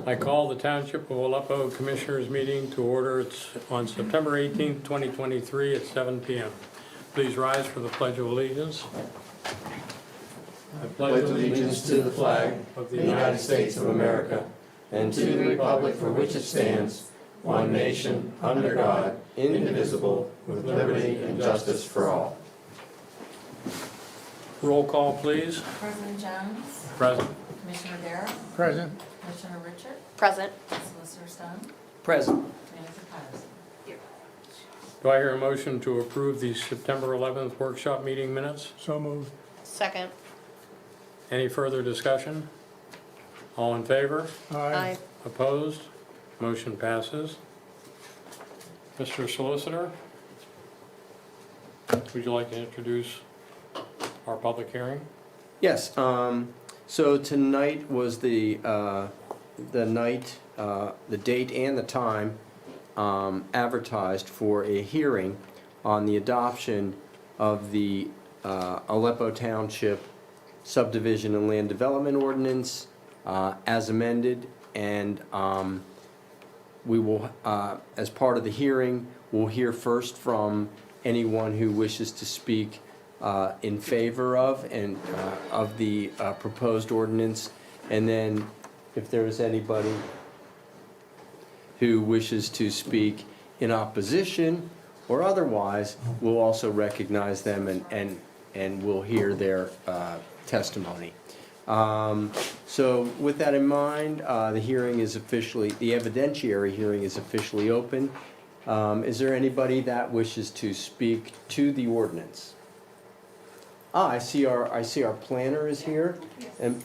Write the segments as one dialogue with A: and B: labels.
A: I call the Township of Aleppo Commissioners meeting to order. It's on September 18th, 2023 at 7 p.m. Please rise for the Pledge of Allegiance. I
B: pledge allegiance to the flag of the United States of America and to the republic for which it stands, one nation, under God, indivisible, with liberty and justice for all.
A: Roll call, please.
C: President Jones.
A: Present.
C: Commissioner Darrow.
D: Present.
C: Commissioner Richard.
E: Present.
C: Solicitor Stone.
D: Present.
C: Manager Patterson. Here.
A: Do I hear a motion to approve the September 11th workshop meeting minutes?
D: So moved.
E: Second.
A: Any further discussion? All in favor?
E: Aye.
A: Opposed? Motion passes. Mr. Solicitor, would you like to introduce our public hearing?
B: Yes, so tonight was the night, the date and the time advertised for a hearing on the adoption of the Aleppo Township subdivision and land development ordinance as amended, and we will, as part of the hearing, we'll hear first from anyone who wishes to speak in favor of the proposed ordinance, and then if there is anybody who wishes to speak in opposition or otherwise, we'll also recognize them and we'll hear their testimony. So with that in mind, the hearing is officially, the evidentiary hearing is officially open. Is there anybody that wishes to speak to the ordinance? I see our planner is here, and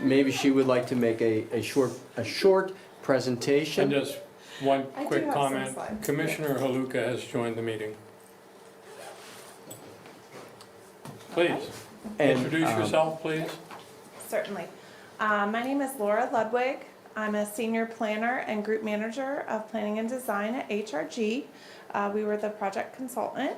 B: maybe she would like to make a short presentation.
A: And just one
E: I do
A: quick
E: have some
A: comment.
E: slides.
A: Commissioner Haluka has joined the meeting. Please,
B: And,
A: introduce yourself, please.
F: Certainly. My name is Laura Ludwig. I'm a senior planner and group manager of planning and design at HRG. We were the project consultant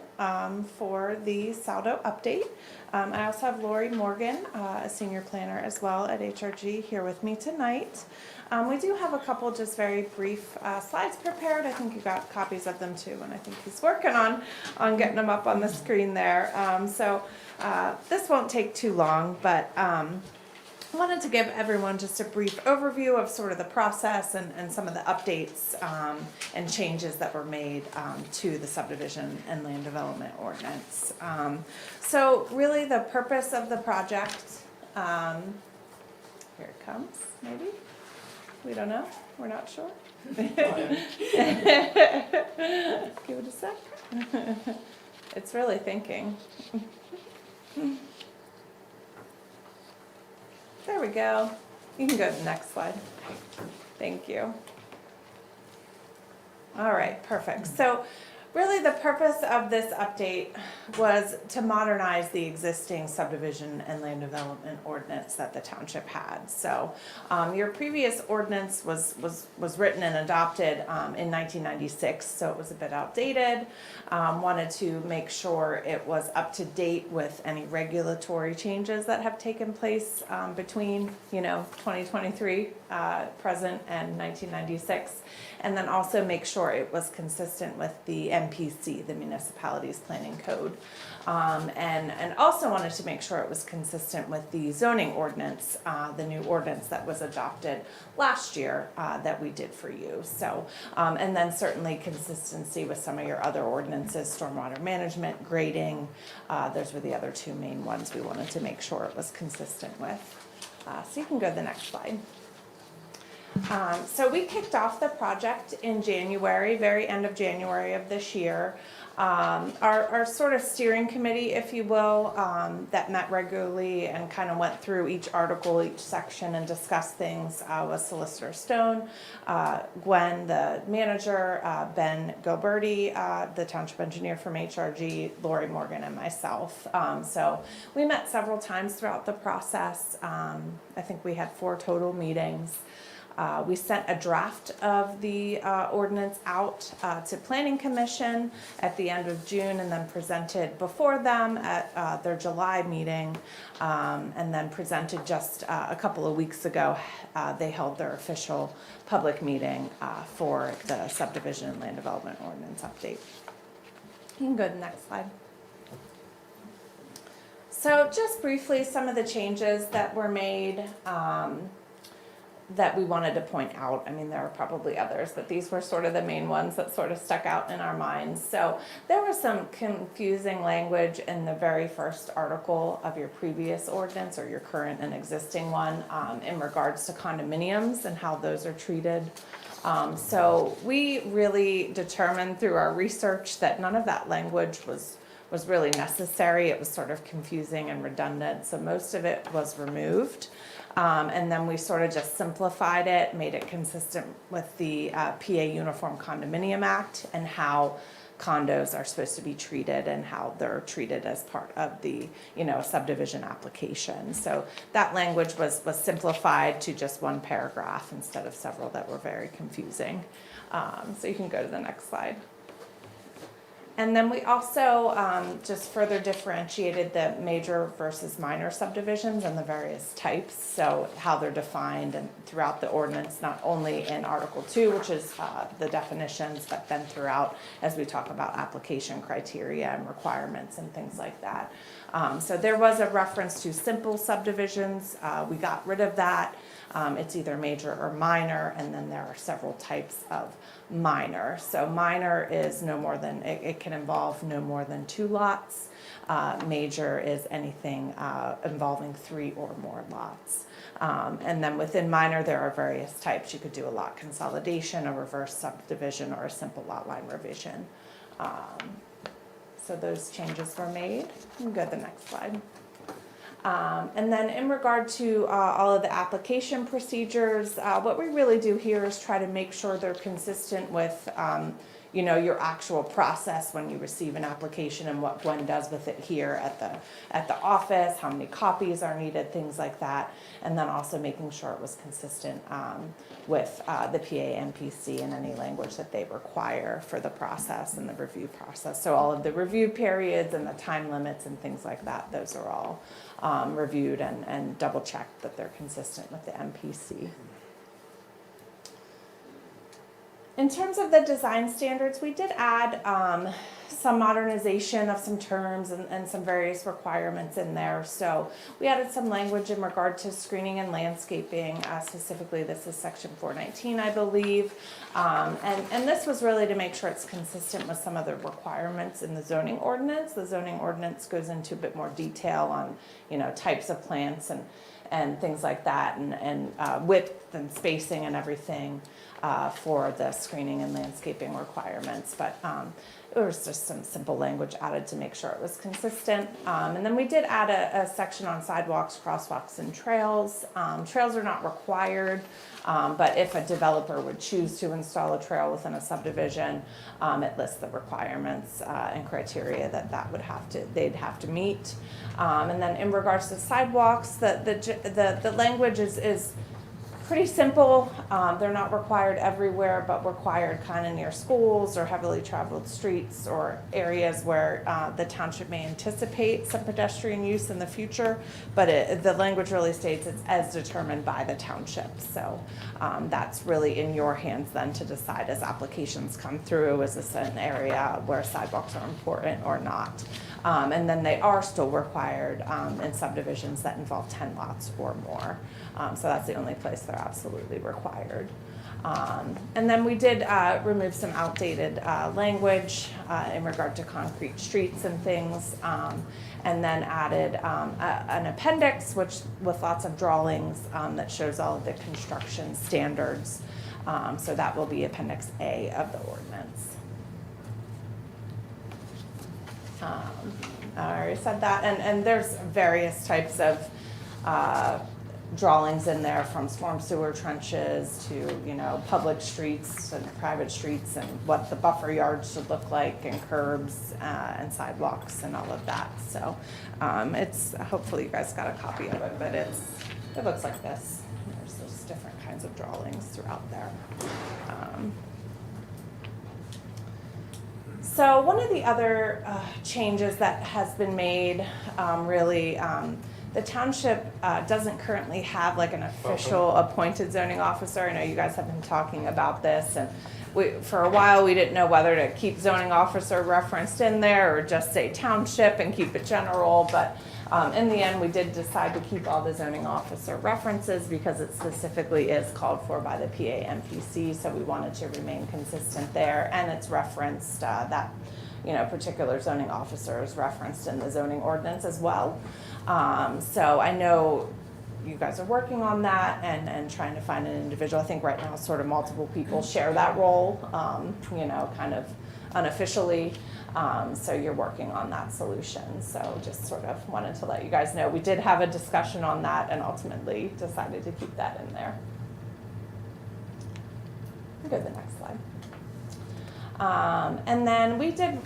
F: for the Saldo update. I also have Lori Morgan, a senior planner as well at HRG, here with me tonight. We do have a couple just very brief slides prepared. I think you got copies of them too, and I think he's working on getting them up on the screen there. This won't take too long, but I wanted to give everyone just a brief overview of sort of the process and some of the updates and changes that were made to the subdivision and land development ordinance. So really the purpose of the project, here it comes, maybe? We don't know, we're not sure. Give it a sec. It's really thinking. There we go. You can go to the next slide. Thank you. All right, perfect. So really the purpose of this update was to modernize the existing subdivision and land development ordinance that the township had. So your previous ordinance was written and adopted in 1996, so it was a bit outdated. Wanted to make sure it was up to date with any regulatory changes that have taken place between 2023 present and 1996, and then also make sure it was consistent with the MPC, the Municipalities Planning Code, and also wanted to make sure it was consistent with the zoning ordinance, the new ordinance that was adopted last year that we did for you. So, and then certainly consistency with some of your other ordinances, stormwater management, grading. Those were the other two main ones we wanted to make sure it was consistent with. So you can go to the next slide. So we kicked off the project in January, very end of January of this year. Our sort of steering committee, if you will, that met regularly and kind of went through each article, each section, and discussed things was Solicitor Stone, Gwen, the manager, Ben Gilberti, the township engineer from HRG, Lori Morgan, and myself. So we met several times throughout the process. I think we had 4 total meetings. We sent a draft of the ordinance out to Planning Commission at the end of June and then presented before them at their July meeting, and then presented just a couple of weeks ago. They held their official public meeting for the subdivision and land development ordinance update. You can go to the next slide. So just briefly, some of the changes that were made that we wanted to point out. I mean, there are probably others, but these were sort of the main ones that sort of stuck out in our minds. So there was some confusing language in the very first article of your previous ordinance or your current and existing one in regards to condominiums and how those are treated. So we really determined through our research that none of that language was really necessary. It was sort of confusing and redundant, so most of it was removed. And then we sort of just simplified it, made it consistent with the PA Uniform Condominium Act and how condos are supposed to be treated and how they're treated as part of the, subdivision application. So that language was simplified to just one paragraph instead of several that were very confusing. So you can go to the next slide. And then we also just further differentiated the major versus minor subdivisions and the various types, so how they're defined and throughout the ordinance, not only in Article 2, which is the definitions, but then throughout as we talk about application criteria and requirements and things like that. So there was a reference to simple subdivisions. We got rid of that. It's either major or minor, and then there are several types of minor. So minor is no more than, it can involve no more than 2 lots. Major is anything involving 3 or more lots. And then within minor, there are various types. You could do a lot consolidation, a reverse subdivision, or a simple lot line revision. So those changes were made. You can go to the next slide. And then in regard to all of the application procedures, what we really do here is try to make sure they're consistent with your actual process when you receive an application and what Gwen does with it here at the office, how many copies are needed, things like that. And then also making sure it was consistent with the PA MPC and any language that they require for the process and the review process. So all of the review periods and the time limits and things like that, those are all reviewed and double checked that they're consistent with the MPC. In terms of the design standards, we did add some modernization of some terms and some various requirements in there. So we added some language in regard to screening and landscaping. Specifically, this is section 419, I believe. And this was really to make sure it's consistent with some of the requirements in the zoning ordinance. The zoning ordinance goes into a bit more detail on, types of plants and things like that, and width and spacing and everything for the screening and landscaping requirements. But it was just some simple language added to make sure it was consistent. And then we did add a section on sidewalks, crosswalks, and trails. Trails are not required, but if a developer would choose to install a trail within a subdivision, it lists the requirements and criteria they'd have to meet. And then in regards to sidewalks, the language is pretty simple. They're not required everywhere, but required kind of near schools or heavily traveled streets or areas where the township may anticipate some pedestrian use in the future. But the language really states it's as determined by the township. So that's really in your hands then to decide as applications come through, is this an area where sidewalks are important or not? And then they are still required in subdivisions that involve 10 lots or more. So that's the only place they're absolutely required. And then we did remove some outdated language in regard to concrete streets and things, and then added an appendix with lots of drawings that shows all of the construction standards. So that will be Appendix A of the ordinance. I already said that, and there's various types of drawings in there, from storm sewer trenches to public streets and private streets, and what the buffer yards should look like, and curbs and sidewalks and all of that. So it's, hopefully you guys got a copy of it, but it looks like this. There's those different kinds of drawings throughout there. So one of the other changes that has been made, the township doesn't currently have like an official appointed zoning officer. I know you guys have been talking about this, and for a while we didn't know whether to keep zoning officer referenced in there or just say township and keep it general, but in the end we did decide to keep all the zoning officer references because it specifically is called for by the PA-MPC, so we wanted to remain consistent there, and it's referenced that particular zoning officer is referenced in the zoning ordinance as well. So I know you guys are working on that and trying to find an individual. I think right now sort of multiple people share that role, kind of unofficially. So you're working on that solution. So just sort of wanted to let you guys know. We did have a discussion on that and ultimately decided to keep that in there. Go to the next slide. And then we did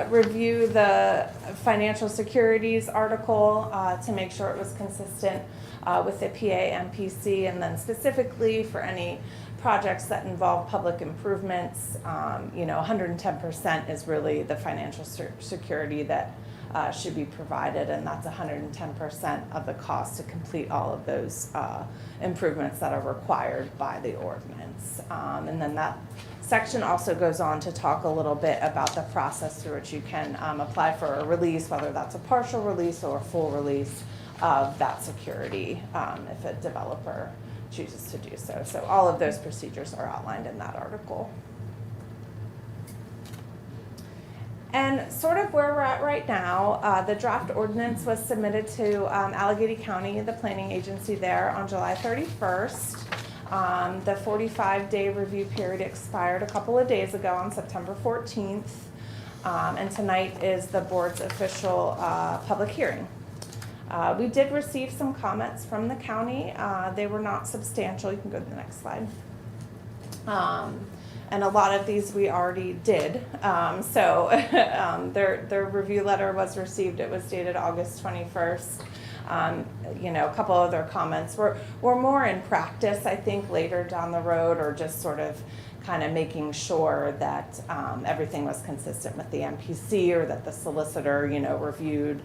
F: review the financial securities article to make sure it was consistent with the PA-MPC, and then specifically for any projects that involve public improvements, 110% is really the financial security that should be provided, and that's 110% of the cost to complete all of those improvements that are required by the ordinance. And then that section also goes on to talk a little bit about the process through which you can apply for a release, whether that's a partial release or a full release of that security if a developer chooses to do so. So all of those procedures are outlined in that article. And sort of where we're at right now, the draft ordinance was submitted to Allegheny County, the planning agency there, on July 31st. The 45-day review period expired a couple of days ago on September 14th. And tonight is the board's official public hearing. We did receive some comments from the county. They were not substantial. You can go to the next slide. And a lot of these we already did. Their review letter was received. It was dated August 21st. A couple of their comments were more in practice, I think, later down the road, or just sort of kind of making sure that everything was consistent with the MPC, or that the solicitor, reviewed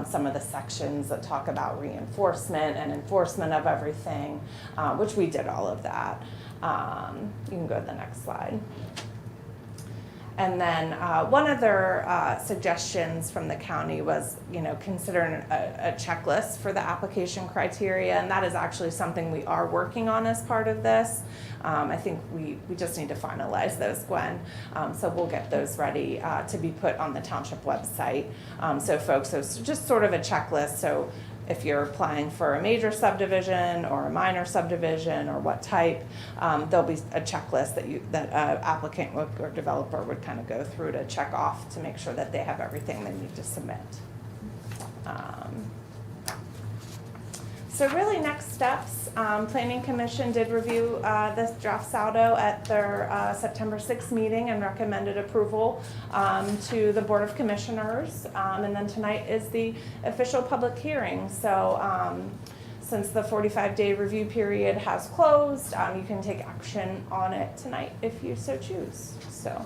F: some of the sections that talk about reinforcement and enforcement of everything, which we did all of that. You can go to the next slide. And then one of their suggestions from the county was, considering a checklist for the application criteria, and that is actually something we are working on as part of this. I think we just need to finalize those, Gwen. So we'll get those ready to be put on the township website. So folks, it's just sort of a checklist. So if you're applying for a major subdivision or a minor subdivision or what type, there'll be a checklist that applicant or developer would kind of go through to check off to make sure that they have everything they need to submit. So really next steps, Planning Commission did review this draft saldo at their September 6th meeting and recommended approval to the Board of Commissioners. And then tonight is the official public hearing. So since the 45-day review period has closed, you can take action on it tonight if you so choose. So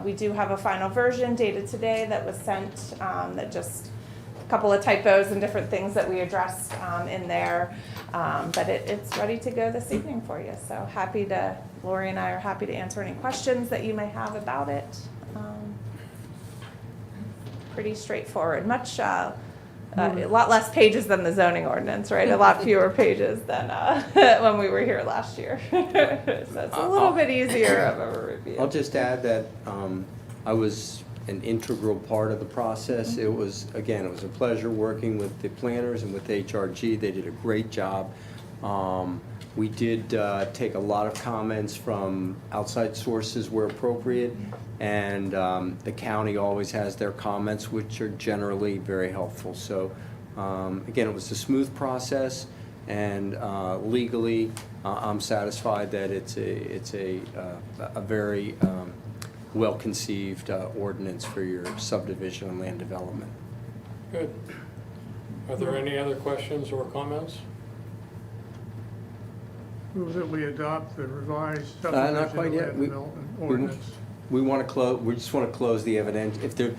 F: we do have a final version dated today that was sent that just couple of typos and different things that we addressed in there, but it's ready to go this evening for you. So Lori and I are happy to answer any questions that you may have about it. Pretty straightforward, a lot less pages than the zoning ordinance, right? A lot fewer pages than when we were here last year. So it's a little bit easier of a review.
B: I'll just add that I was an integral part of the process. It was a pleasure working with the planners and with HRG. They did a great job. We did take a lot of comments from outside sources where appropriate, and the county always has their comments, which are generally very helpful. So again, it was a smooth process, and legally I'm satisfied that it's a very well-conceived ordinance for your subdivision and land development.
A: Good. Are there any other questions or comments?
D: Move that we adopt the revised
B: Not
D: subdivision
B: quite
D: and
B: yet.
D: land
B: We-
D: development ordinance.
B: We want to close, we just want to close the evidence. If there,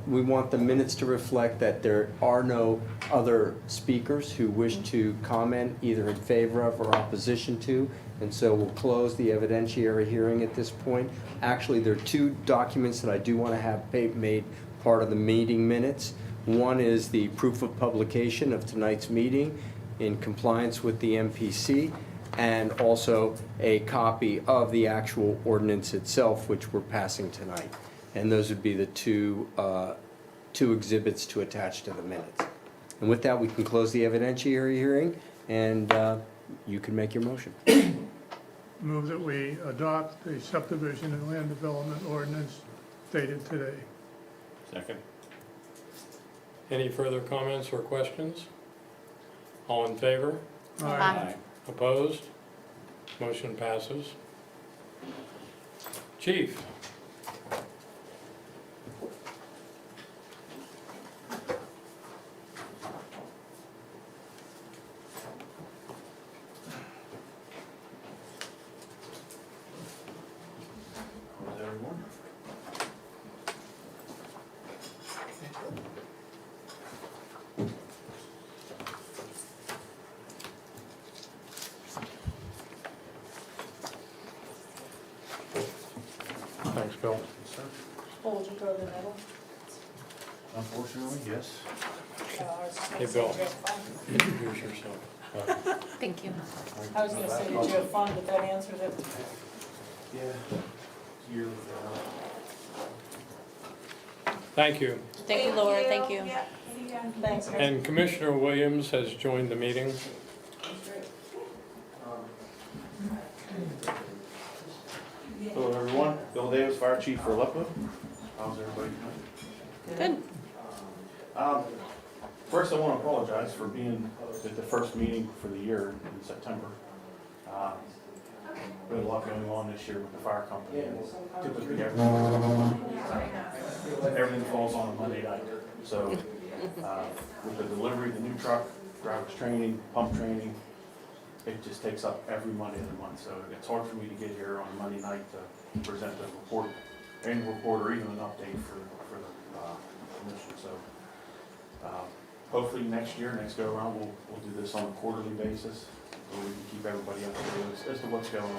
B: we want the minutes to reflect that there are no other speakers who wish to comment either in favor of or opposition to, and so we'll close the evidentiary hearing at this point. Actually, there are two documents that I do want to have made part of the meeting minutes. One is the proof of publication of tonight's meeting in compliance with the MPC, and also a copy of the actual ordinance itself, which we're passing tonight. And those would be the two exhibits to attach to the minutes. And with that, we can close the evidentiary hearing, and you can make your motion.
D: Move that we adopt the subdivision and land development ordinance dated today.
E: Second.
A: Any further comments or questions? All in favor?
D: Aye.
A: Opposed? Motion passes. Chief?
E: How's everyone?
A: Thanks, Bill.
G: Well, would you throw the middle?
E: Unfortunately, yes.
A: Hey, Bill. Introduce yourself.
C: Thank you.
G: I was gonna say, did you have fun, but that answers it.
E: Yeah. Year
A: Thank you.
C: Thank you, Laura, thank you.
G: Thanks, Chris.
A: And Commissioner Williams has joined the meeting.
E: Hello, everyone. Bill Davis, Fire Chief for Aleppo. How's everybody doing?
C: Good.
E: First, I want to apologize for being at the first meeting for the year in September. We had a lot going on this year with the fire company. Typically, everything falls on a Monday night. So, with the delivery of the new truck, driver's training, pump training, it just takes up every Monday of the month. So it's hard for me to get here on Monday night to present the report, annual report, or even an update for the commission. So, hopefully next year, next go around, we'll do this on a quarterly basis, so we can keep everybody up to date as to what's going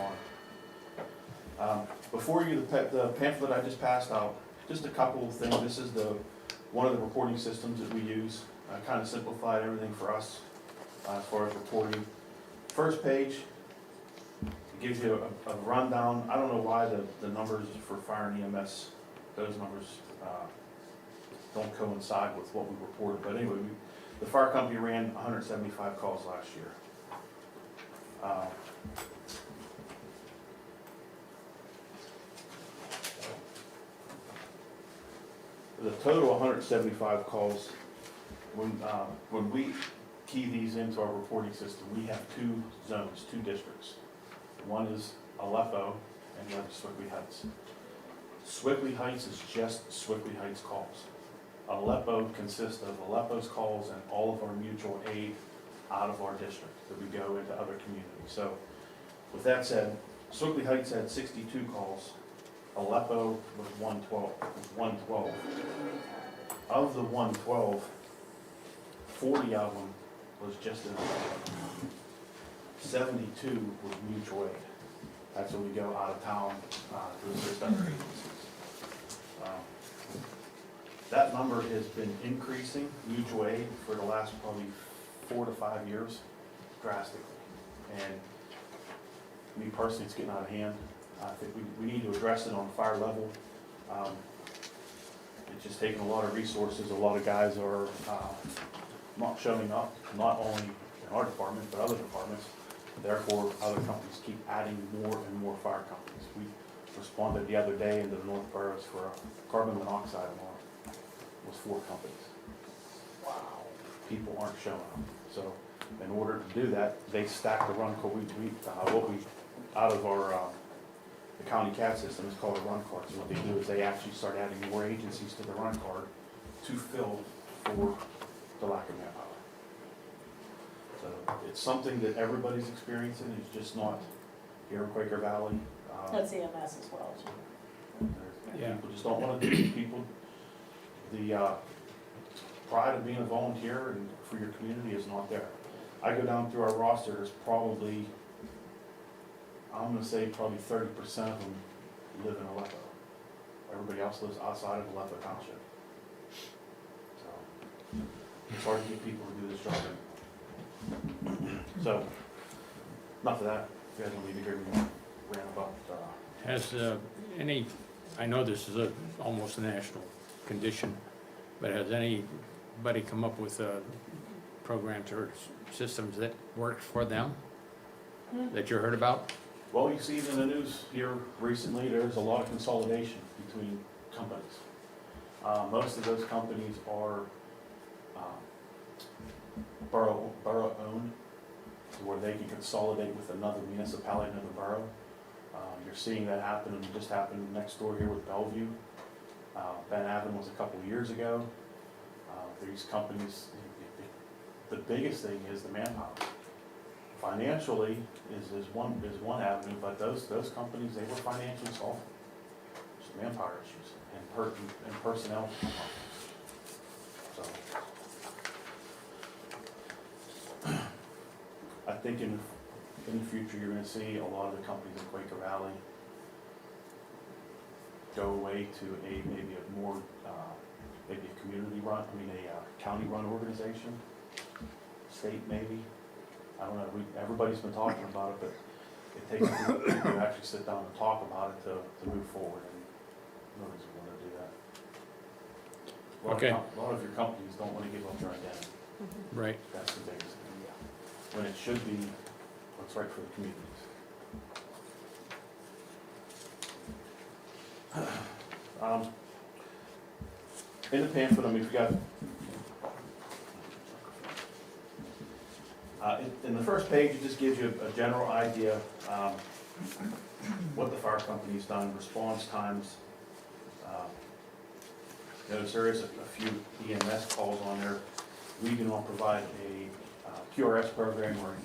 E: on. Before you, the pamphlet I just passed out, just a couple of things. This is one of the reporting systems that we use. Kind of simplified everything for us as far as reporting. First page, it gives you a rundown. I don't know why the numbers for fire and EMS, those numbers don't coincide with what we reported. But anyway, the fire company ran 175 calls last year. The total 175 calls, when we key these into our reporting system, we have two zones, two districts. One is Aleppo and the other Swickley Heights. Swickley Heights is just Swickley Heights calls. Aleppo consists of Aleppo's calls and all of our mutual aid out of our district that we go into other communities. So with that said, Swickley Heights had 62 calls. Aleppo was 112. Of the 112, 40 of them was just in Aleppo. 72 was mutual aid. That's when we go out of town to assist other agencies. That number has been increasing, mutual aid, for the last probably 4 to 5 years, drastically. And me personally, it's getting out of hand. I think we need to address it on the fire level. It's just taking a lot of resources. A lot of guys are not showing up, not only in our department, but other departments. Therefore, other companies keep adding more and more fire companies. We responded the other day into the North Boroughs for a carbon monoxide alarm. It was 4 companies. Wow. People aren't showing up. So in order to do that, they stack the run card. Out of our the county CAD system is called a run card. So what they do is they actually start adding more agencies to the run card to fill for the lack of manpower. So it's something that everybody's experiencing, it's just not here in Quaker Valley.
G: That's EMS as well, too.
A: Yeah.
E: People just don't want to do it. People, the pride of being a volunteer and for your community is not there. I go down through our roster, there's probably, I'm gonna say probably 30% of them live in Aleppo. Everybody else lives outside of Aleppo Township. So, it's hard to get people to do this job anymore. So, enough of that. You guys don't need to hear me rant about,
A: Has any, I know this is almost a national condition, but has anybody come up with programs or systems that work for them that you heard about?
E: well, you see in the news here recently, there's a lot of consolidation between companies. Most of those companies are borough-owned, where they can consolidate with another municipality, another borough. You're seeing that happen, and it just happened next door here with Bellevue. Ben Avon was a couple of years ago. These companies, the biggest thing is the manpower. Financially is one avenue, but those companies, they were financially solvent. Just manpower issues and personnel. So I think in the future, you're gonna see a lot of the companies in Quaker Valley go away to maybe a more, maybe a community run, a county run organization, state maybe. I don't know, everybody's been talking about it, but it takes people to actually sit down and talk about it to move forward, and nobody's gonna do that.
A: Okay.
E: A lot of your companies don't wanna give up their identity.
A: Right.
E: That's the biggest thing, when it should be what's right for the communities. In the pamphlet, if you got, in the first page, it just gives you a general idea, what the fire company's done, response times. Notice there is a few EMS calls on there. We do not provide a QRS program or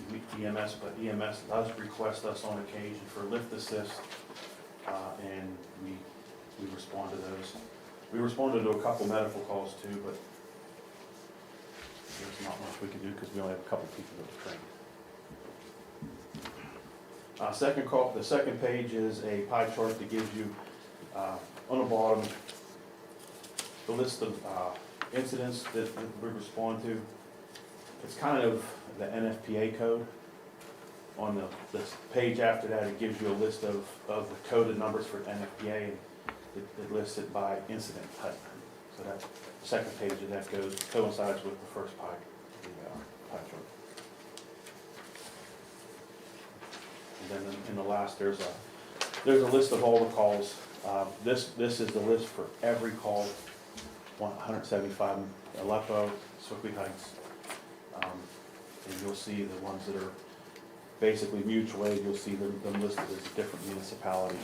E: EMS, but EMS does request us on occasion for lift assist, and we respond to those. We responded to a couple medical calls too, but there's not much we can do because we only have a couple people that are trained. The second page is a pie chart that gives you, on the bottom, the list of incidents that we respond to. It's kind of the NFPA code. On the page after that, it gives you a list of the coded numbers for NFPA, and it lists it by incident type. So that second page of that coincides with the first pie chart. And then in the last, there's a list of all the calls. This is the list for every call, 175 Aleppo, Swickley Heights. And you'll see the ones that are basically mutual aid, you'll see them listed as a different municipality.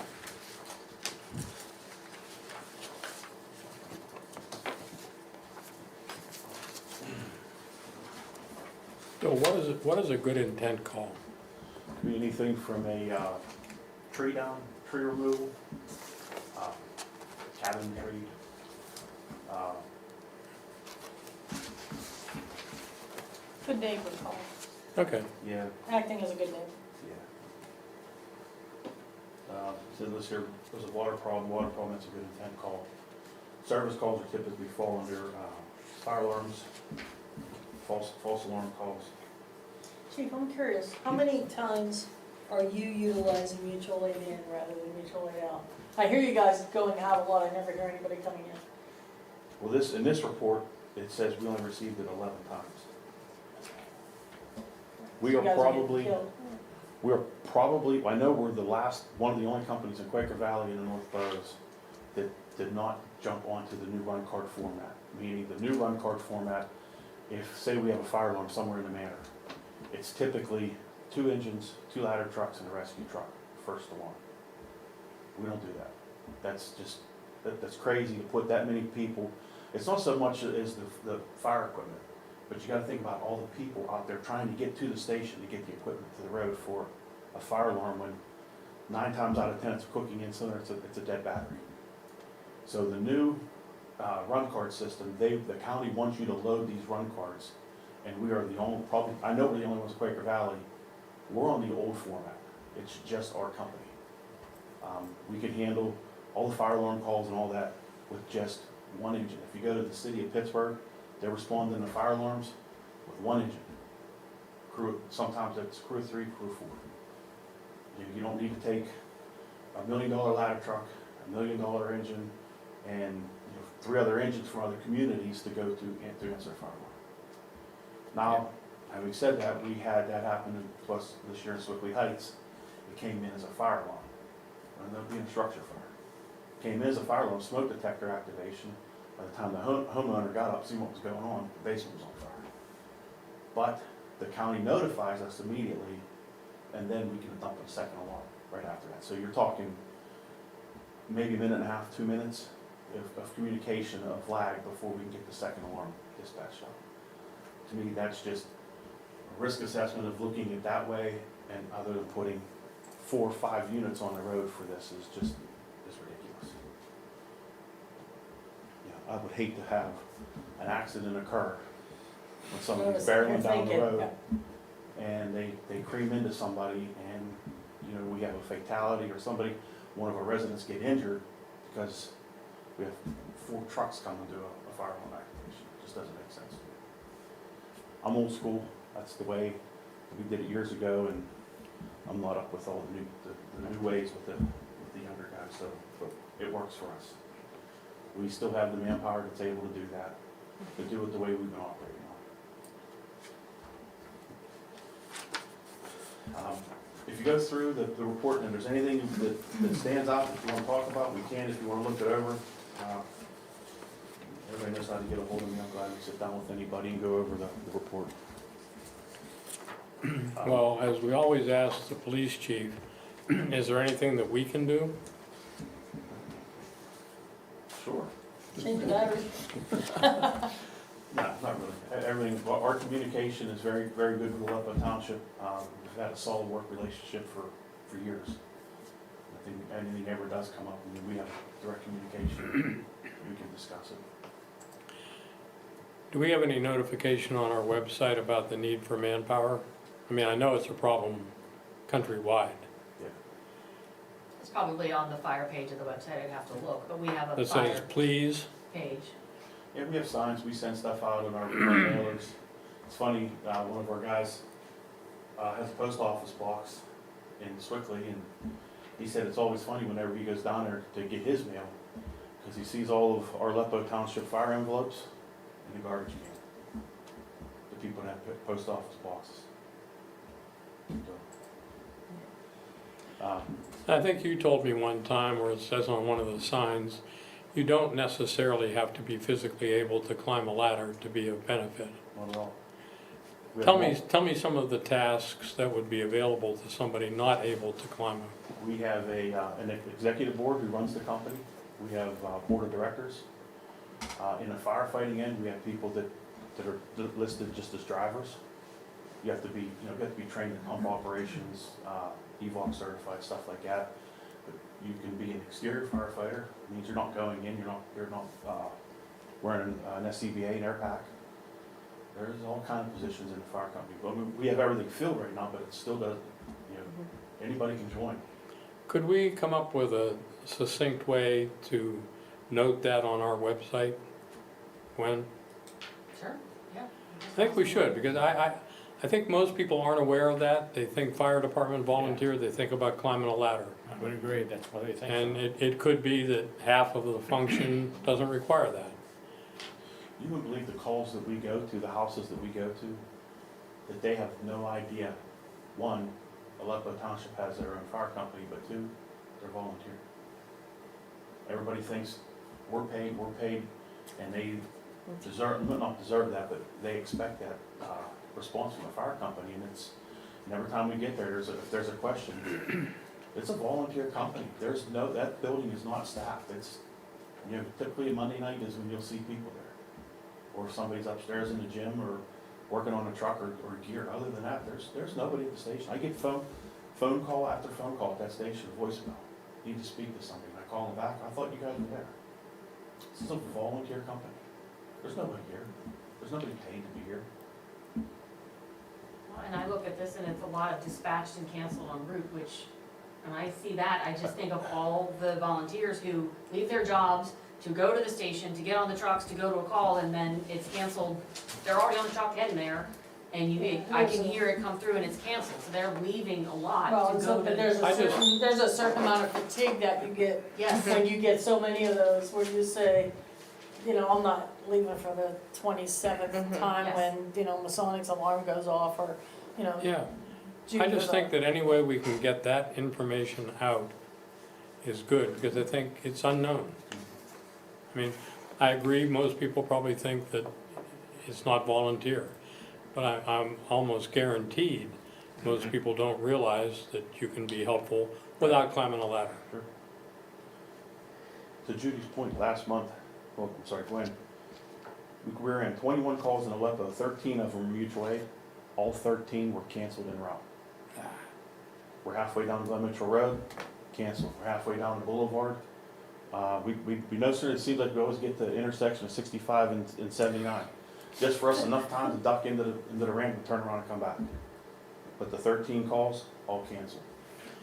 A: So what is a good intent call?
E: Could be anything from a tree removal, cabin tree,
G: Good neighbor call,
A: Okay.
E: yeah,
G: acting as a good neighbor.
E: yeah. So this here, there's a water problem, that's a good intent call. Service calls are typically fall under fire alarms, false alarm calls.
G: Chief, I'm curious, how many times are you utilizing mutual aid in rather than mutual aid out? I hear you guys going out a lot, I never hear anybody coming in.
E: Well, in this report, it says we only received it 11 times. We
G: You
E: are
G: guys
E: probably,
G: getting killed.
E: I know we're one of the only companies in Quaker Valley and the North Boroughs that did not jump onto the new run card format. Meaning the new run card format, if, say we have a fire alarm somewhere in the manor, it's typically 2 engines, 2 ladder trucks, and a rescue truck, first alarm. We don't do that. That's crazy to put that many people. It's not so much as the fire equipment, But you gotta think about all the people out there trying to get to the station to get the equipment to the road for a fire alarm when 9 times out of 10 it's a cooking incident, it's a dead battery. So the new run card system, the county wants you to load these run cards, and we are the only, probably, I know we're the only ones in Quaker Valley, we're on the old format. It's just our company. We can handle all the fire alarm calls and all that with just one engine. If you go to the city of Pittsburgh, they're responding to fire alarms with one engine. Sometimes it's crew 3, crew 4. You don't need to take $1 million ladder truck, $1 million engine, and 3 other engines from other communities to go to answer a fire alarm. Now, having said that, we had that happen to us this year in Swickley Heights. It came in as a fire alarm, and there'll be a structure fire. Came in as a fire alarm, smoke detector activation. By the time the homeowner got up, see what was going on, the basement was on fire. But the county notifies us immediately, and then we can dump a second alarm right after that. So you're talking maybe a minute and a half, 2 minutes of communication, of lag before we can get the second alarm dispatched out. To me, that's just a risk assessment of looking at that way, and other than putting 4 or 5 units on the road for this is just ridiculous. Yeah, I would hate to have an accident occur when somebody's barreling down the road and they cream into somebody, and we have a fatality, or one of our residents get injured because we have 4 trucks coming to a fire alarm activation. It just doesn't make sense. I'm old school. That's the way we did it years ago, and I'm not up with all the new ways with the younger guys. So, but it works for us. We still have the manpower that's able to do that, to do it the way we've been operating on. If you go through the report and there's anything that stands out that you want to talk about, we can. If you want to look it over, everybody knows how to get a hold of me. I'm glad to sit down with anybody and go over the report.
A: Well, as we always ask the police chief, is there anything that we can do?
E: Sure.
G: Change the battery.
E: No, not really. Everything, our communication is very, very good with Aleppo Township. We've had a solid work relationship for years. I think anything ever does come up, we have direct communication, we can discuss it.
A: Do we have any notification on our website about the need for manpower? I mean, I know it's a problem countrywide.
C: It's probably on the fire page of the website, I'd have to look, but we have a
A: It says,
C: fire
A: please.
C: page.
E: Yeah, we have signs, we send stuff out in our mailers. It's funny, one of our guys has a post office box in Swickley, and he said it's always funny whenever he goes down there to get his mail, because he sees all of our Aleppo Township fire envelopes in the garbage can. The people that have post office boxes. So,
A: I think you told me one time where it says on one of the signs, you don't necessarily have to be physically able to climb a ladder to be of benefit.
E: not at all. We have
A: Tell me some of the tasks that would be available to somebody not able to climb a.
E: We have an executive board who runs the company. We have board of directors. In the firefighting end, we have people that are listed just as drivers. You have to be, trained in pump operations, EVOC certified, stuff like that. But you can be an exterior firefighter. It means you're not going in, you're not wearing an SCBA, an air pack. There's all kinds of positions in the fire company. But we have everything filled right now, but it still does, anybody can join.
A: Could we come up with a succinct way to note that on our website? When?
C: Sure, yeah.
A: I think we should, because I think most people aren't aware of that. They think fire department volunteer, they think about climbing a ladder.
H: I would agree, that's what they think.
A: And it could be that half of the function doesn't require that.
E: You wouldn't believe the calls that we go to, the houses that we go to, that they have no idea. One, Aleppo Township has their own fire company, but 2, they're volunteer. Everybody thinks we're paid, and they not deserve that, but they expect that response from the fire company, and every time we get there, if there's a question, it's a volunteer company. That building is not staffed. It's, typically Monday night is when you'll see people there. Or if somebody's upstairs in the gym, or working on a truck or gear. Other than that, there's nobody at the station. I get phone call after phone call at that station, voicemail. Need to speak to somebody. And I call them back. I thought you guys were there. This is a volunteer company. There's nobody here. There's nobody paid to be here.
C: Well, and I look at this and it's a lot of dispatched and canceled en route, which, when I see that, I just think of all the volunteers who leave their jobs to go to the station, to get on the trucks, to go to a call, and then it's canceled. They're already on the truck heading there, and I can hear it come through and it's canceled, so they're leaving a lot
G: Well,
C: to
G: and
C: go
G: so,
C: to.
G: but there's a certain amount of fatigue that you get
C: Yes.
G: when you get so many of those, where you say, you know, I'm not leaving for the 27th time
C: Yes.
G: when, you know, Masonics alarm goes off, or, you know.
A: Yeah,
G: June
A: I just
G: goes
A: think
G: off.
A: that any way we can get that information out is good, because I think it's unknown. I mean, I agree, most people probably think that it's not volunteer, but I'm almost guaranteed most people don't realize that you can be helpful without climbing a ladder.
E: To Judy's point, last month, well, I'm sorry, Glenn, we were in 21 calls in Aleppo, 13 of them were mutual aid. All 13 were canceled en route. We're halfway down Glen Mitchell Road, canceled. We're halfway down the boulevard. We know, sir, it seems like we always get the intersection of 65 and 79. Just for us enough time to duck into the ramp and turn around and come back. But the 13 calls, all canceled.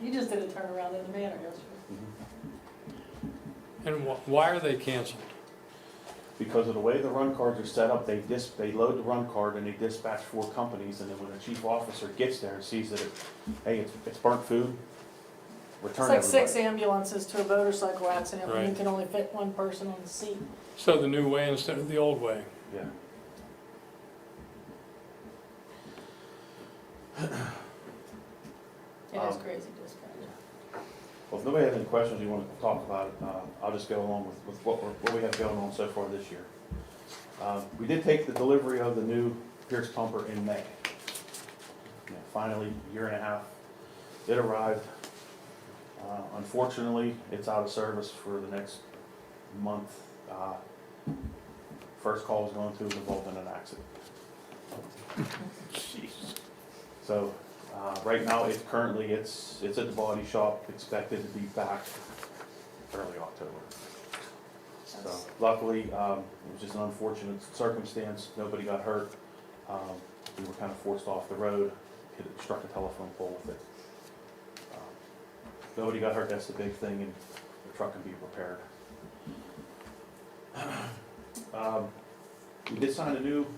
G: You just did a turnaround in the manor yesterday.
A: And why are they canceled?
E: Because of the way the run cards are set up, they load the run card and they dispatch 4 companies, and then when the chief officer gets there and sees that it's burnt food,
G: It's
E: return
G: like
E: everybody.
G: 6 ambulances to a motorcycle accident, when you
A: Right.
G: can only fit one person on the seat.
A: So the new way instead of the old way.
E: Yeah.
G: It is crazy dispatch.
E: Well, if nobody has any questions you want to talk about, I'll just go along with what we have going on so far this year. We did take the delivery of the new Pierce pumper in May. Yeah, finally, a year and a half, it arrived. Unfortunately, it's out of service for the next month. First call was going to was involved in an accident. So, right now, it's at the body shop, expected to be back early October. So luckily, it was just an unfortunate circumstance, nobody got hurt. We were kind of forced off the road, struck a telephone pole with it. Nobody got hurt, that's the big thing, and the truck can be repaired. We did sign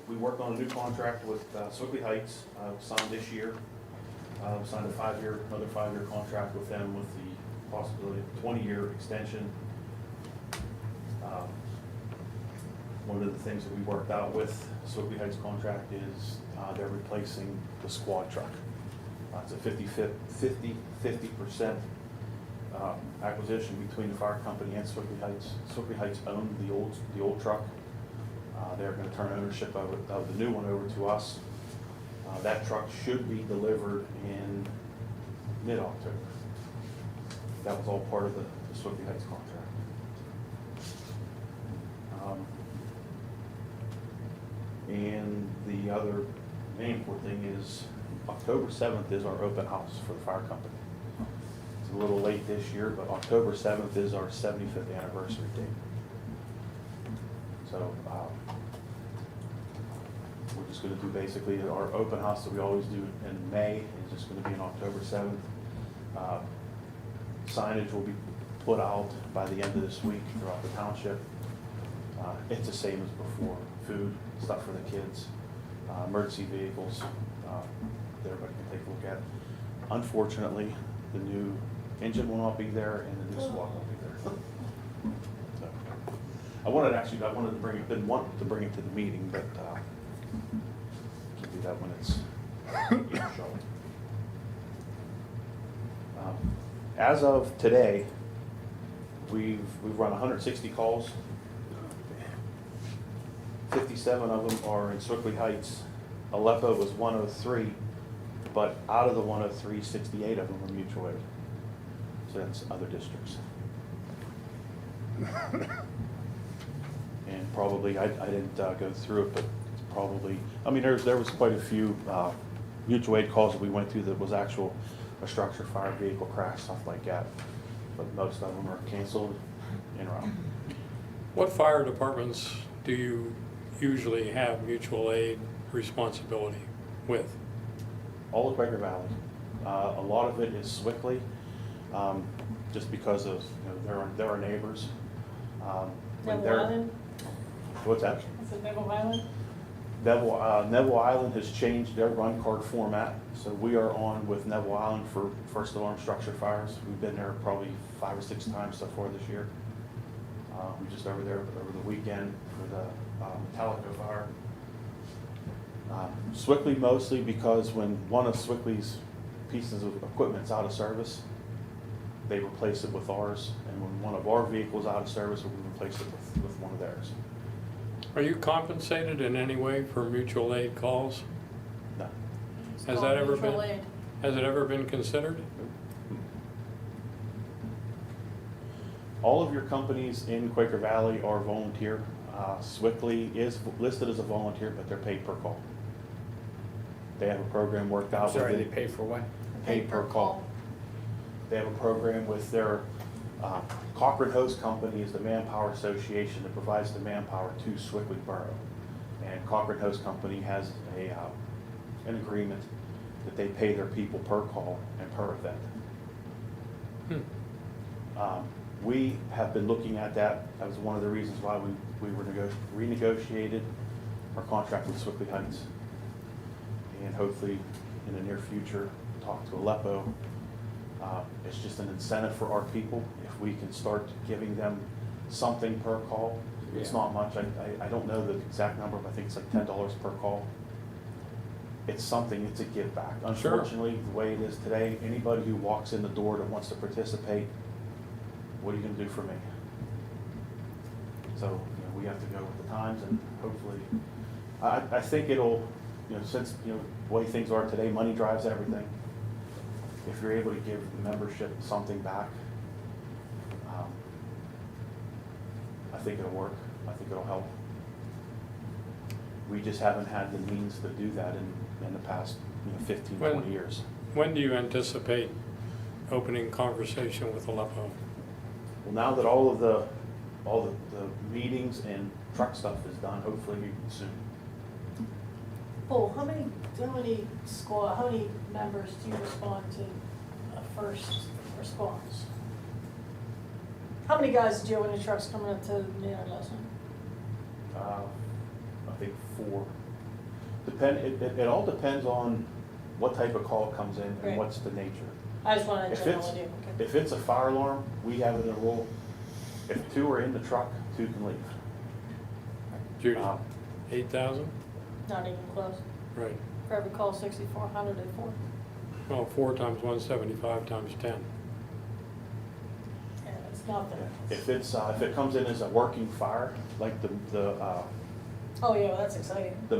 E: we worked on a new contract with Swickley Heights, signed this year. Signed another 5-year contract with them with the possibility of a 20-year extension. One of the things that we worked out with Swickley Heights contract is they're replacing the squad truck. It's a 50% acquisition between the fire company and Swickley Heights. Swickley Heights owned the old truck. They're going to turn ownership of the new one over to us. That truck should be delivered in mid-October. That was all part of the Swickley Heights contract. And the other main important thing is October 7th is our open house for the fire company. It's a little late this year, but October 7th is our 75th anniversary date. So we're just going to do basically our open house that we always do in May is just going to be on October 7th. Signage will be put out by the end of this week throughout the township. It's the same as before. Food, stuff for the kids, emergency vehicles, that everybody can take a look at. Unfortunately, the new engine will not be there and the new SWAT won't be there. So, I wanted to bring it, didn't want to bring it to the meeting, but can do that when it's showing. As of today, we've run 160 calls. 57 of them are in Swickley Heights. Aleppo was 103, but out of the 103, 68 of them are mutual aid. So that's other districts. And probably, I didn't go through it, but it's probably, I mean, there was quite a few mutual aid calls that we went through that was actual, a structure fire, vehicle crash, stuff like that. But most of them are canceled en route.
A: What fire departments do you usually have mutual aid responsibility with?
E: All of Quaker Valley. A lot of it is Swickley, just because of, they're our neighbors. When
G: Neville
E: they're-
G: Island,
E: What's that?
G: is it Neville Island?
E: Neville Island has changed their run card format, so we are on with Neville Island for first alarm structure fires. We've been there probably 5 or 6 times so far this year. We just over there over the weekend for the Metallica fire. Swickley mostly because when one of Swickley's pieces of equipment's out of service, they replace it with ours, and when one of our vehicles out of service, we replace it with one of theirs.
A: Are you compensated in any way for mutual aid calls?
E: No.
G: It's
A: Has
G: called
A: that ever
G: mutual
A: been-
G: aid.
A: Has it ever been considered?
E: All of your companies in Quaker Valley are volunteer. Swickley is listed as a volunteer, but they're paid per call. They have a program worked out.
B: Sorry,
E: with
B: they pay for what?
E: Paid per call. They have a program with their Cochrane Hose Company is the manpower association that provides the manpower to Swickley Borough. And Cochrane Hose Company has an agreement that they pay their people per call and per event. We have been looking at that. That was one of the reasons why we were renegotiated our contract with Swickley Heights. And hopefully, in the near future, talk to Aleppo. It's just an incentive for our people. If we can start giving them something per call, it's
B: Yeah.
E: not much. I don't know the exact number, but I think it's like $10 per call. It's something, it's a give back.
A: Sure.
E: Unfortunately, the way it is today, anybody who walks in the door that wants to participate, what are you gonna do for me? So, we have to go with the times, and hopefully, I think it'll, since, the way things are today, money drives everything. If you're able to give the membership something back, I think it'll work. I think it'll help. We just haven't had the means to do that in the past, 15,
A: When-
E: 20 years.
A: When do you anticipate opening conversation with Aleppo?
E: Well, now that all the meetings and truck stuff is done, hopefully soon.
G: Paul, how many members do you respond to a first response? How many guys did you have in the trucks coming up to the yard last night?
E: I think 4. It all depends on what type of call comes in
G: Right.
E: and what's the nature.
G: I just wanted a
E: If
G: general
E: it's,
G: idea, okay.
E: if it's a fire alarm, we have it in a rule. If 2 are in the truck, 2 can leave.
A: Judy,
E: Um,
A: 8,000?
G: Not even close.
A: Right.
G: For every call, 6,400 at 4.
A: Well, 4 times 175 times 10.
G: Yeah, it's nothing.
E: If it comes in as a working fire, like the
G: Oh, yeah, well, that's exciting. Yeah.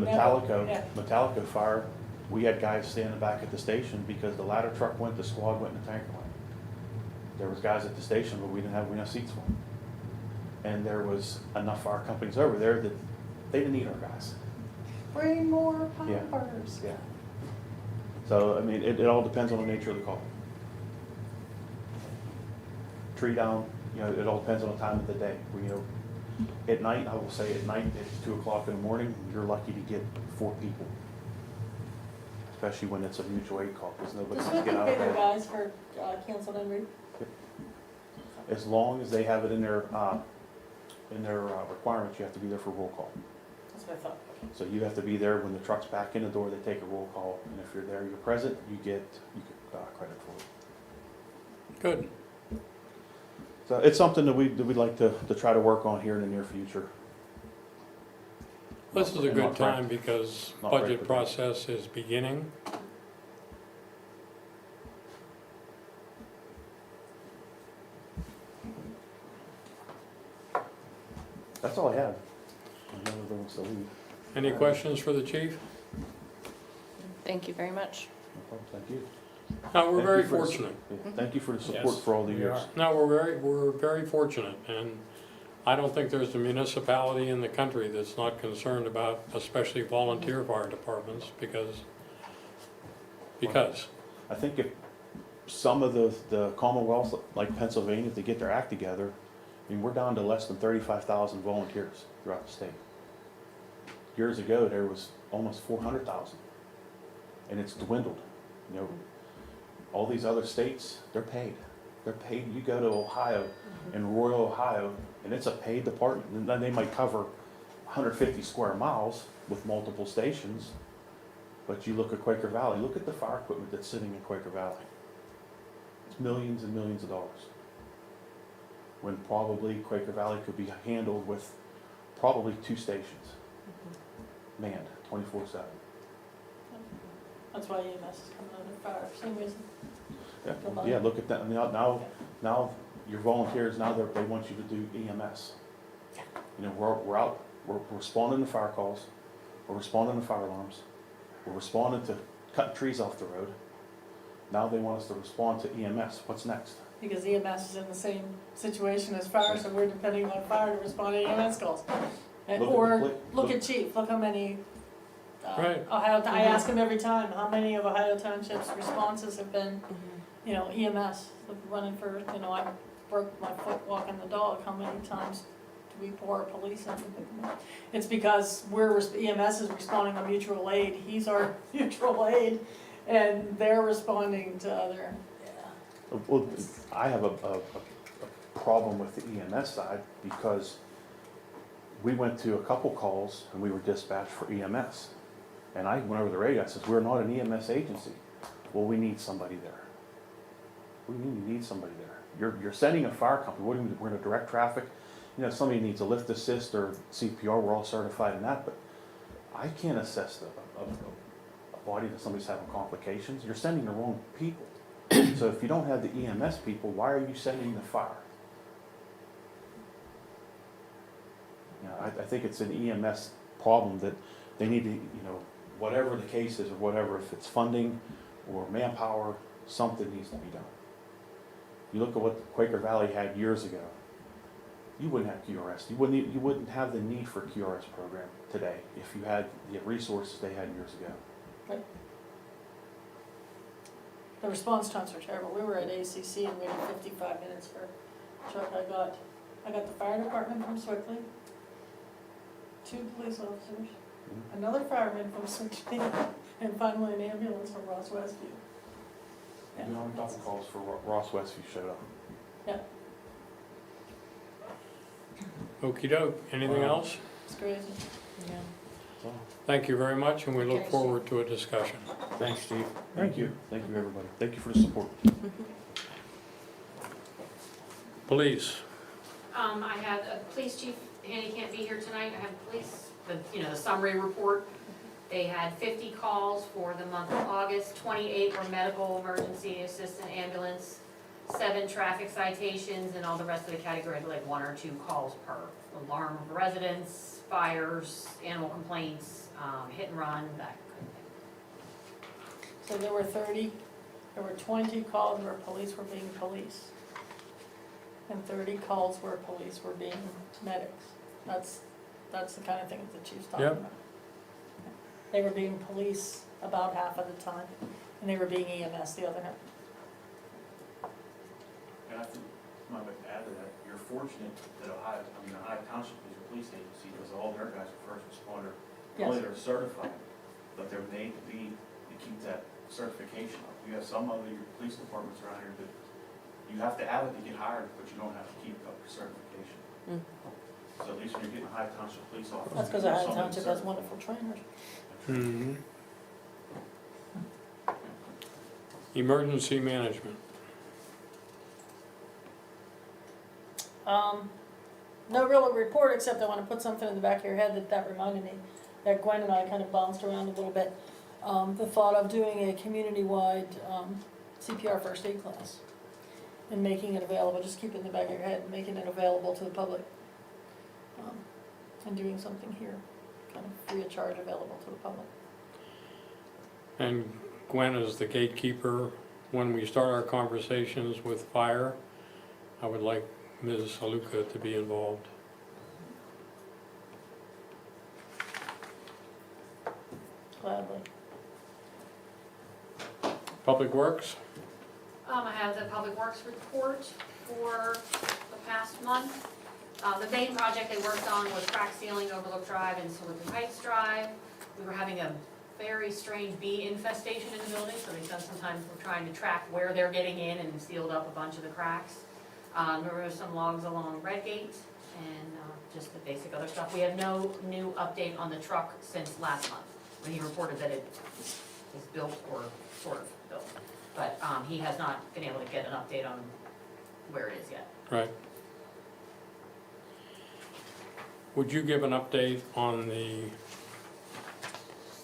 E: Metallica fire, we had guys standing back at the station because the ladder truck went, the squad went, and the tanker went. There was guys at the station, but we didn't have enough seats for them. And there was enough fire companies over there that they didn't need our guys.
G: Bring more
E: Yeah.
G: poppers.
E: Yeah. So, I mean, it all depends on the nature of the call. Tree down, it all depends on the time of the day. At night, I will say at night, it's 2 o'clock in the morning, you're lucky to get 4 people. Especially when it's a mutual aid call, because nobody
G: Does
E: can
G: Swickley
E: get out
G: pay
E: of
G: their
E: bed.
G: guys for canceled en route?
E: As long as they have it in their requirements, you have to be there for roll call.
G: That's what I thought.
E: So you have to be there when the truck's back in the door, they take a roll call, and if you're there, you're present, you get credit for it.
A: Good.
E: So it's something that we'd like to try to work on here in the near future.
A: This is a
E: And
A: good
E: not break-
A: time because
E: not break
A: budget
E: the bank.
A: process is beginning.
E: That's all I have. None of them wants to leave.
A: Any questions for the chief?
H: Thank you very much.
E: No problem, thank you.
A: No, we're
E: Thank
A: very
E: you for the-
A: fortunate.
E: yeah, Thank you for the support
A: Yes,
E: for all the
A: we
E: years.
A: are. No, we're very fortunate, and I don't think there's a municipality in the country that's not concerned about especially volunteer fire departments because
E: I think if some of the commonwealths, like Pennsylvania, if they get their act together, I mean, we're down to less than 35,000 volunteers throughout the state. Years ago, there was almost 400,000, and it's dwindled. You know, all these other states, they're paid. They're paid. You go to Ohio, in rural Ohio, and it's a paid department. And then they might cover 150 square miles with multiple stations. But you look at Quaker Valley, look at the fire equipment that's sitting in Quaker Valley. It's millions and millions of dollars. When probably Quaker Valley could be handled with probably 2 stations, manned 24/7.
G: That's why EMS is coming under fire, same reason.
E: Yeah, look at that. Now your volunteers, now they want you to do EMS. You know, we're out, we're responding to fire calls, we're responding to fire alarms, we're responding to cutting trees off the road. Now they want us to respond to EMS. What's next?
G: Because EMS is in the same situation as fire, so we're depending on fire to respond to EMS calls. Look at Chief, look how many,
A: Right.
G: Ohio, I ask him every time, how many of Ohio Township's responses have been, you know, EMS, running for, you know, I broke my foot walking the dog, how many times do we pour police in to pick them up? It's because EMS is responding on mutual aid, he's our mutual aid, and they're responding to other,
E: Well, I have a problem with the EMS side because we went to a couple calls and we were dispatched for EMS. And I went over the radio, I said, we're not an EMS agency. Well, we need somebody there. We need somebody there. You're sending a fire company, what do you mean, we're gonna direct traffic? You know, somebody needs a lift assist or CPR, we're all certified in that, but I can't assess a body that somebody's having complications. You're sending the wrong people. So if you don't have the EMS people, why are you sending the fire? You know, I think it's an EMS problem that they need to, you know, whatever the case is or whatever, if it's funding or manpower, something needs to be done. You look at what Quaker Valley had years ago. You wouldn't have QRS. You wouldn't have the need for a QRS program today if you had the resources they had years ago.
G: the response times were terrible. We were at ACC and waited 55 minutes for a truck. I got the fire department from Swickley, 2 police officers, another fireman from Swickley, and finally an ambulance from Ross Westview. Yeah.
E: You know, a couple calls for Ross Westview showed up.
G: Yeah,
A: Okey doke. Anything else?
G: it's crazy.
H: Yeah.
E: So,
A: Thank you very much, and we look
H: Okay.
A: forward to a discussion.
B: Thanks, Steve.
E: Thank you, everybody. Thank you for the support.
A: Police.
C: I had a police chief, Annie can't be here tonight, I have police, the summary report. They had 50 calls for the month of August, 28 were medical emergency assistant ambulance, 7 traffic citations, and all the rest of the category had like 1 or 2 calls per. Alarm of residents, fires, animal complaints, hit and run, that kind of thing.
G: So there were 20 calls where police were being police. And 30 calls where police were being medics. That's the kind of thing that the chief's talking
A: Yep.
G: about. They were being police about half of the time, and they were being EMS the other half.
E: And I think, I might add to that, you're fortunate that Ohio Township is your police agency, because all their guys are first responder. Not only they're certified, but they're made to keep that certification up. You have some other your police departments around here that you have to have it to get hired, but you don't have to keep up your certification. So at least when you're getting a Ohio Township police officer.
G: That's because Ohio Township has wonderful trainers.
A: Mhm. Emergency management.
G: No real report, except I want to put something in the back of your head that reminded me, that Gwen and I kind of bounced around a little bit. The thought of doing a community-wide CPR first aid class and making it available, just keep it in the back of your head, making it available to the public. And doing something here, kind of free of charge, available to the public.
A: And Gwen is the gatekeeper. When we start our conversations with fire, I would like Ms. Haluka to be involved.
G: Gladly.
A: Public Works?
C: I have the Public Works report for the past month. The main project they worked on was crack sealing Overlook Drive and Silicon Heights Drive. We were having a very strange bee infestation in the building, so they spent some time trying to track where they're getting in and sealed up a bunch of the cracks. There were some logs along Redgate and just the basic other stuff. We have no new update on the truck since last month, when he reported that it is built or sort of built. But he has not been able to get an update on where it is yet.
A: Right. Would you give an update on the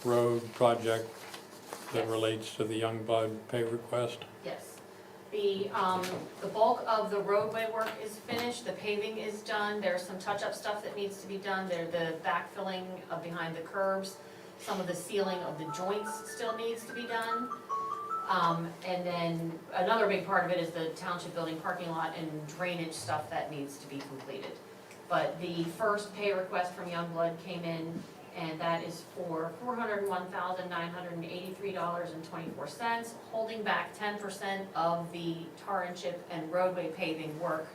A: road project that
C: Yes.
A: relates to the Youngblood pay request?
C: Yes. The bulk of the roadway work is finished, the paving is done, there's some touch-up stuff that needs to be done, the backfilling of behind the curbs, some of the sealing of the joints still needs to be done. And then another big part of it is the township building parking lot and drainage stuff that needs to be completed. But the first pay request from Youngblood came in, and that is for $401,983.24, holding back 10% of the tar and chip and roadway paving work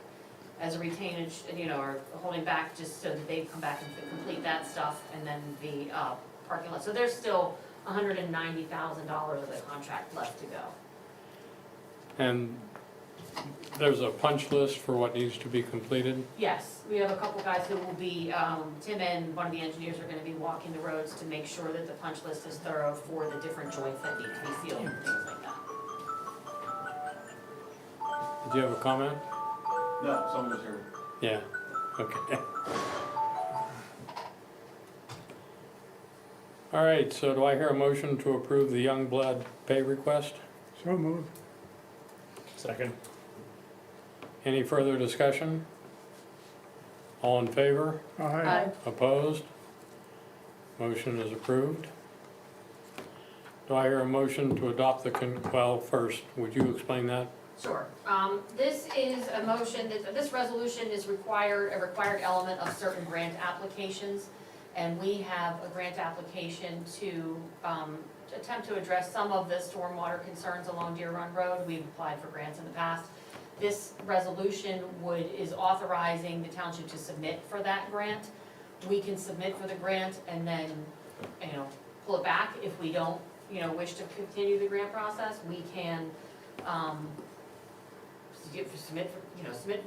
C: as a retainage, or holding back just so that they come back and complete that stuff, and then the parking lot. So there's still $190,000 of the contract left to go.
A: And there's a punch list for what needs to be completed?
C: Yes, we have a couple guys who will be, Tim and one of the engineers are gonna be walking the roads to make sure that the punch list is thorough for the different joints that need to be sealed and things like that.
A: Did you have a comment?
E: No, someone was here.
A: Yeah, okay. All right, so do I hear a motion to approve the Youngblood pay request?
D: So moved.
I: Second.
A: Any further discussion? All in favor?
D: Aye.
A: Opposed? Motion is approved. Do I hear a motion to adopt the, well, first, would you explain that?
C: Sure. This is a motion, this resolution is a required element of certain grant applications. And we have a grant application to attempt to address some of the stormwater concerns along Deer Run Road. We've applied for grants in the past. This resolution is authorizing the township to submit for that grant. We can submit for the grant and then, pull it back if we don't, wish to continue the grant process. We can,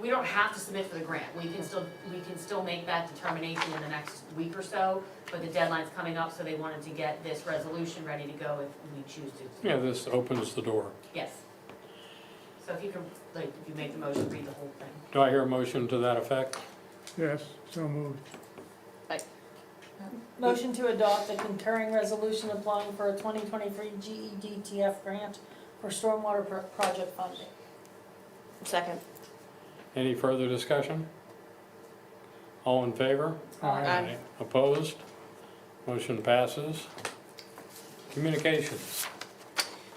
C: we don't have to submit for the grant. We can still make that determination in the next week or so, but the deadline's coming up, so they wanted to get this resolution ready to go if we choose to.
A: Yeah, this opens the door.
C: Yes. So if you can, if you make the motion, read the whole thing.
A: Do I hear a motion to that effect?
D: Yes, so moved.
G: Motion to adopt the concurring resolution applying for a 2023 GEDTF grant for stormwater project funding.
H: Second.
A: Any further discussion? All in favor?
H: Aye.
A: Opposed? Motion passes. Communications.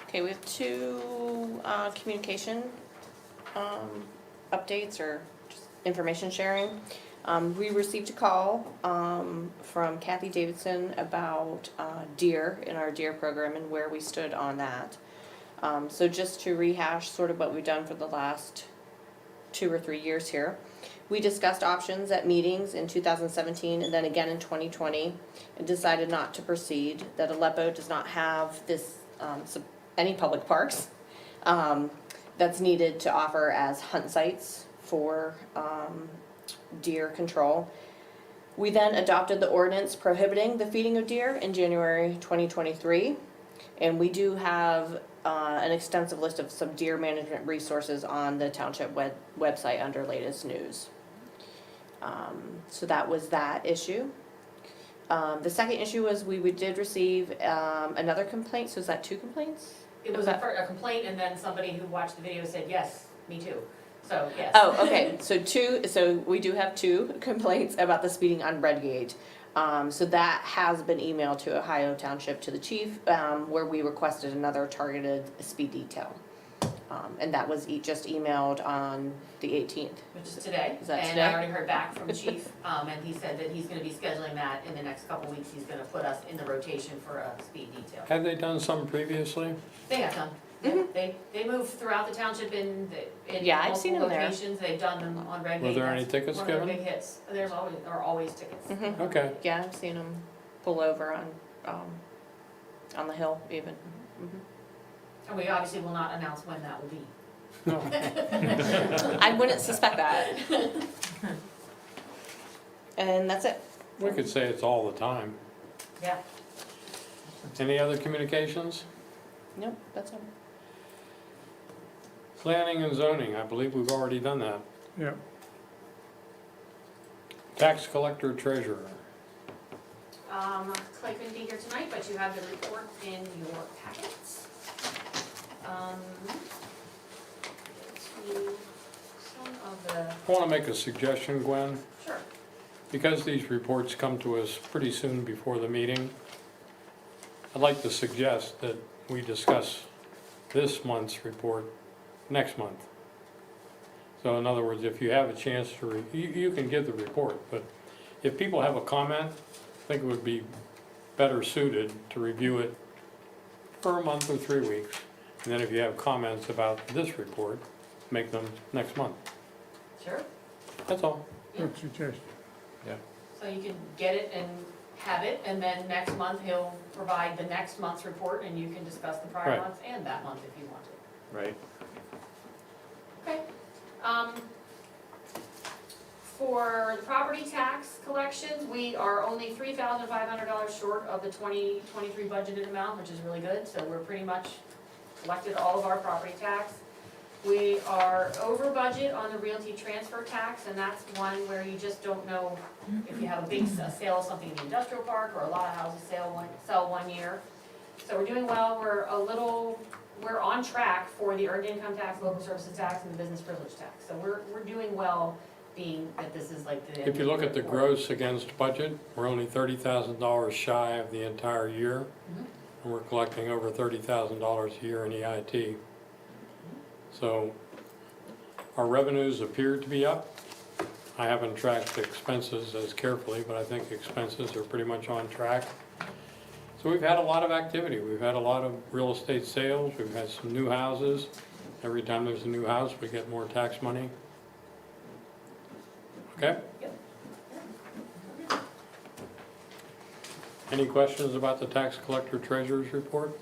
H: Okay, we have two communication updates or just information sharing. We received a call from Kathy Davidson about deer in our deer program and where we stood on that. So just to rehash sort of what we've done for the last 2 or 3 years here. We discussed options at meetings in 2017 and then again in 2020 and decided not to proceed, that Aleppo does not have this, any public parks that's needed to offer as hunt sites for deer control. We then adopted the ordinance prohibiting the feeding of deer in January 2023. And we do have an extensive list of some deer management resources on the township website under latest news. So that was that issue. The second issue was we did receive another complaint, so is that 2 complaints?
C: It was a complaint, and then somebody who watched the video said, yes, me too. So, yes.
H: Oh, okay, so we do have 2 complaints about the speeding on Redgate. So that has been emailed to Ohio Township, to the chief, where we requested another targeted speed detail. And that was just emailed on the 18th.
C: Which is today.
H: Is that
C: And
H: today?
C: I already heard back from Chief, and he said that he's gonna be scheduling that in the next couple weeks. He's gonna put us in the rotation for a speed detail.
A: Had they done some previously?
C: They have done.
H: Mhm.
C: They move throughout the township in
H: Yeah, I've seen
C: multiple
H: them there.
C: locations. They've done them on Red
A: Were
C: Gate.
A: there any
C: That's
A: tickets
C: one of their
A: given?
C: big hits. There's always tickets.
H: Mhm.
A: Okay,
H: Yeah, I've seen them pull over on the hill even. Mhm.
C: And we obviously will not announce when that will be.
A: no,
H: I wouldn't suspect that. And that's it.
A: we could say it's all the time.
C: Yeah.
A: Any other communications?
H: Nope, that's all.
A: Planning and zoning, I believe we've already done that.
D: Yeah,
A: Tax collector treasurer.
C: Clay couldn't be here tonight, but you have the report in your packets. To some of the,
A: I want to make a suggestion, Gwen.
C: sure.
A: Because these reports come to us pretty soon before the meeting, I'd like to suggest that we discuss this month's report next month. So in other words, if you have a chance to, you can give the report, but if people have a comment, I think it would be better suited to review it for a month or 3 weeks. And then if you have comments about this report, make them next month.
C: Sure.
A: That's all.
D: good suggestion.
C: So you can get it and have it, and then next month he'll provide the next month's report, and you can discuss the prior
A: Right.
C: month and that month if you want to.
A: Right.
C: Okay. For the property tax collections, we are only $3,500 short of the 2023 budgeted amount, which is really good, so we're pretty much collected all of our property tax. We are over budget on the realty transfer tax, and that's one where you just don't know if you have a big sale of something in the industrial park, or a lot of houses sell one year. So we're doing well, we're on track for the earned income tax, local services tax, and the business privilege tax. So we're doing well, being that this is like the.
A: If you look at the gross against budget, we're only $30,000 shy of the entire year.
C: Mhm.
A: And we're collecting over $30,000 a year in EIT. So our revenues appear to be up. I haven't tracked the expenses as carefully, but I think expenses are pretty much on track. So we've had a lot of activity. We've had a lot of real estate sales. We've had some new houses. Every time there's a new house, we get more tax money. Okay? Any questions about the tax collector treasurer's report?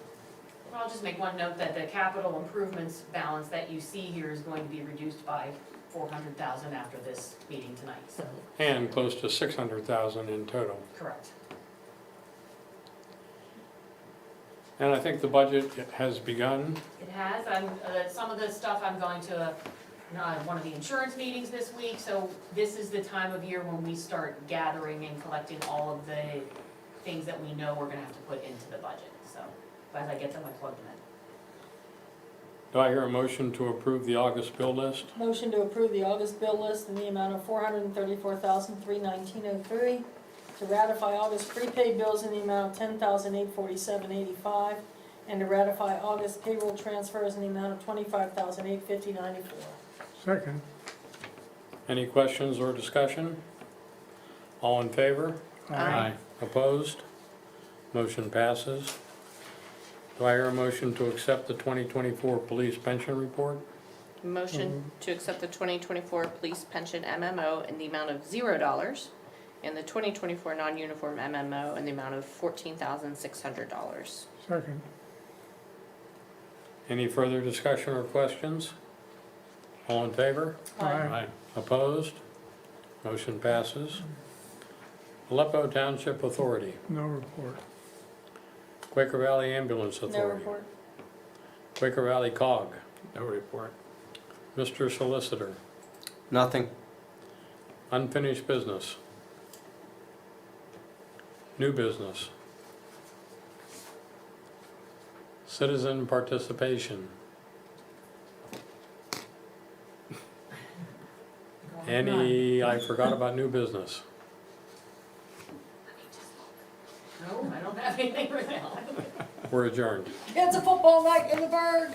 C: I'll just make one note that the capital improvements balance that you see here is going to be reduced by 400,000 after this meeting tonight, so,
A: And close to 600,000 in total.
C: correct.
A: And I think the budget has begun.
C: It has, some of the stuff I'm going to, one of the insurance meetings this week, so this is the time of year when we start gathering and collecting all of the things that we know we're gonna have to put into the budget, so, as I get them, I plug them in.
A: Do I hear a motion to approve the August bill list?
G: Motion to approve the August bill list in the amount of $434,319.03, to ratify August prepaid bills in the amount of $10,847.85, and to ratify August payroll transfers in the amount of $25,850.94.
D: Second,
A: Any questions or discussion? All in favor?
H: Aye.
A: Opposed? Motion passes. Do I hear a motion to accept the 2024 police pension report?
H: Motion to accept the 2024 police pension MMO in the amount of $0 and the 2024 non-uniform MMO in the amount of $14,600.
D: second,
A: Any further discussion or questions? All in favor?
D: aye,
A: Opposed? Motion passes. Aleppo Township Authority,
D: no report.
A: Quaker Valley Ambulance
G: No
A: Authority,
G: report.
A: Quaker Valley COG,
I: No report.
A: Mr. Solicitor,
B: Nothing.
A: unfinished business, new business, citizen participation. Any, I forgot about new business.
C: No, I don't have anything right now.
A: We're adjourned.
G: It's a football night in the Berg.